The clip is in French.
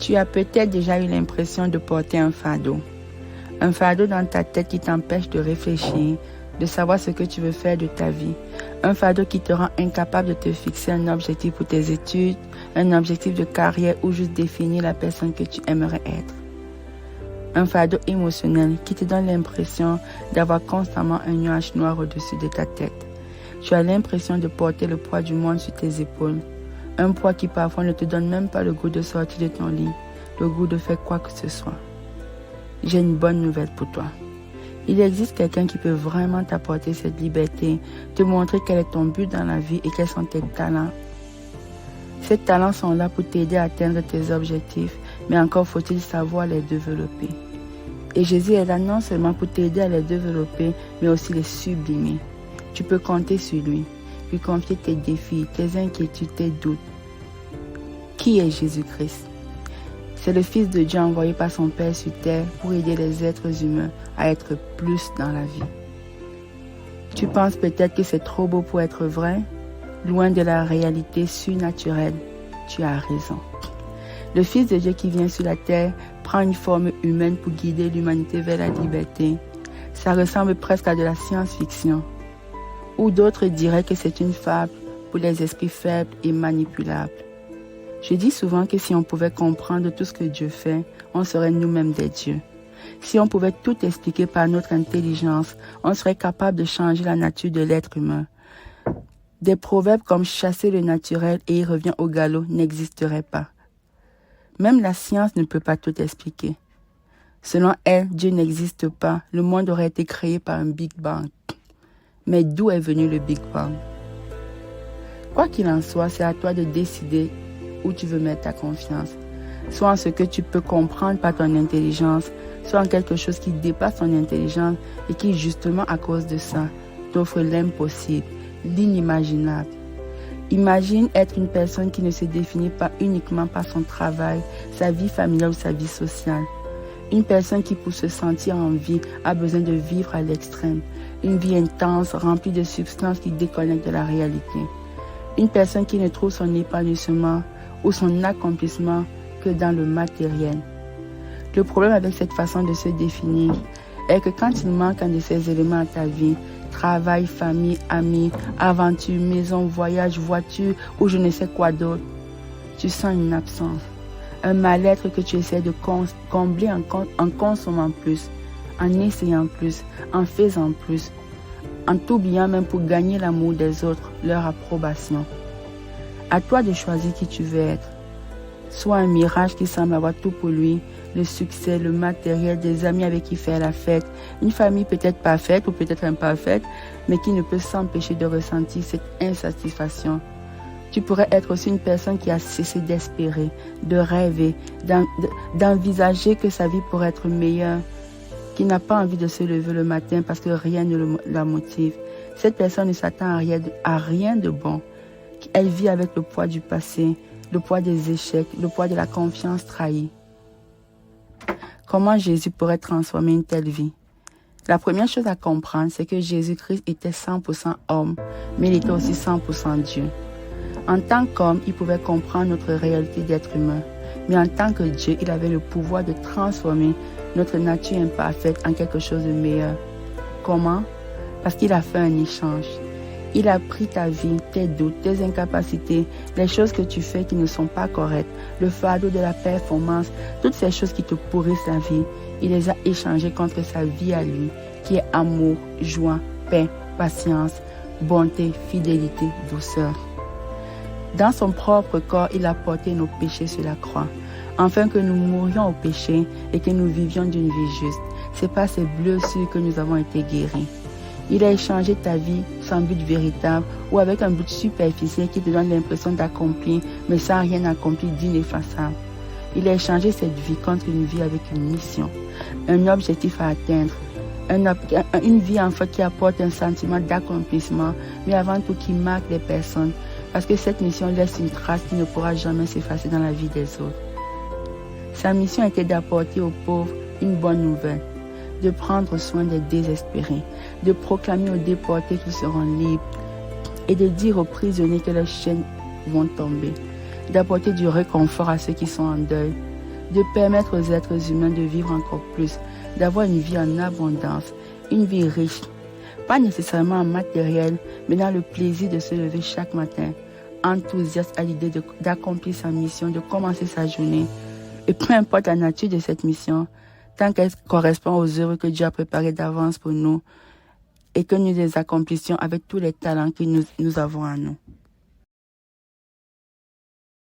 Tu as peut-être déjà eu l'impression de porter un fardeau. Un fardeau dans ta tête qui t'empêche de réfléchir, de savoir ce que tu veux faire de ta vie. Un fardeau qui te rend incapable de te fixer un objectif pour tes études, un objectif de carrière ou juste définir la personne que tu aimerais être. Un fardeau émotionnel qui te donne l'impression d'avoir constamment un nuage noir au-dessus de ta tête. Tu as l'impression de porter le poids du monde sur tes épaules. Un poids qui parfois ne te donne même pas le goût de sortir de ton lit, le goût de faire quoi que ce soit. J'ai une bonne nouvelle pour toi. Il existe quelqu'un qui peut vraiment t'apporter cette liberté, te montrer quel est ton but dans la vie et quels sont tes talents. Ces talents sont là pour t'aider à atteindre tes objectifs, mais encore faut-il savoir les développer. Et Jésus est là non seulement pour t'aider à les développer, mais aussi les sublimer. Tu peux compter sur lui, lui confier tes défis, tes inquiétudes, tes doutes. Qui est Jésus-Christ? C'est le Fils de Dieu envoyé par son Père sur terre pour aider les êtres humains à être plus dans la vie. Tu penses peut-être que c'est trop beau pour être vrai? Loin de la réalité surnaturelle, tu as raison. Le Fils de Dieu qui vient sur la terre prend une forme humaine pour guider l'humanité vers la liberté. Ça ressemble presque à de la science-fiction. Ou d'autres diraient que c'est une fable pour les esprits faibles et manipulables. Je dis souvent que si on pouvait comprendre tout ce que Dieu fait, on serait nous-mêmes des dieux. Si on pouvait tout expliquer par notre intelligence, on serait capable de changer la nature de l'être humain. Des proverbes comme chasser le naturel et il revient au galop n'existeraient pas. Même la science ne peut pas tout expliquer. Selon elle, Dieu n'existe pas. Le monde aurait été créé par un Big Bang. Mais d'où est venu le Big Bang? Quoi qu'il en soit, c'est à toi de décider où tu veux mettre ta confiance. Soit en ce que tu peux comprendre par ton intelligence, soit en quelque chose qui dépasse ton intelligence et qui, justement à cause de ça, t'offre l'impossible, l'inimaginable. Imagine être une personne qui ne se définit pas uniquement par son travail, sa vie familiale ou sa vie sociale. Une personne qui, pour se sentir en vie, a besoin de vivre à l'extrême. Une vie intense, remplie de substances qui déconnectent de la réalité. Une personne qui ne trouve son épanouissement ou son accomplissement que dans le matériel. Le problème avec cette façon de se définir est que quand il manque un de ces éléments à ta vie, travail, famille, amis, aventure, maison, voyage, voiture ou je ne sais quoi d'autre, tu sens une absence, un mal-être que tu essaies de combler en consommant plus, en essayant plus, en faisant plus, en t'oubliant même pour gagner l'amour des autres, leur approbation. À toi de choisir qui tu veux être. Soit un mirage qui semble avoir tout pour lui, le succès, le matériel, des amis avec qui faire la fête, une famille peut-être parfaite ou peut-être imparfaite, mais qui ne peut s'empêcher de ressentir cette insatisfaction. Tu pourrais être aussi une personne qui a cessé d'espérer, de rêver, d'envisager que sa vie pourrait être meilleure, qui n'a pas envie de se lever le matin parce que rien ne la motive. Cette personne ne s'attend à rien de bon. Elle vit avec le poids du passé, le poids des échecs, le poids de la confiance trahie. Comment Jésus pourrait transformer une telle vie? La première chose à comprendre, c'est que Jésus-Christ était 100% homme, mais il était aussi 100% Dieu. En tant qu'homme, il pouvait comprendre notre réalité d'être humain, mais en tant que Dieu, il avait le pouvoir de transformer notre nature imparfaite en quelque chose de meilleur. Comment? Parce qu'il a fait un échange. Il a pris ta vie, tes doutes, tes incapacités, les choses que tu fais qui ne sont pas correctes, le fardeau de la performance, toutes ces choses qui te pourrissent la vie. Il les a échangées contre sa vie à lui, qui est amour, joie, paix, patience, bonté, fidélité, douceur. Dans son propre corps, il a porté nos péchés sur la croix, afin que nous mourions au péché et que nous vivions d'une vie juste. C'est par ces blessures que nous avons été guéris. Il a échangé ta vie sans but véritable ou avec un but superficiel qui te donne l'impression d'accomplir, mais sans rien accomplir d'ineffaçable. Il a échangé cette vie contre une vie avec une mission, un objectif à atteindre, une vie en fait qui apporte un sentiment d'accomplissement, mais avant tout qui marque les personnes, parce que cette mission laisse une trace qui ne pourra jamais s'effacer dans la vie des autres. Sa mission était d'apporter aux pauvres une bonne nouvelle, de prendre soin des désespérés, de proclamer aux déportés qu'ils seront libres et de dire aux prisonniers que leurs chaînes vont tomber, d'apporter du réconfort à ceux qui sont en deuil, de permettre aux êtres humains de vivre encore plus, d'avoir une vie en abondance, une vie riche, pas nécessairement en matériel, mais dans le plaisir de se lever chaque matin, enthousiaste à l'idée d'accomplir sa mission, de commencer sa journée. Et peu importe la nature de cette mission, tant qu'elle correspond aux œuvres que Dieu a préparées d'avance pour nous et que nous les accomplissions avec tous les talents que nous avons en nous.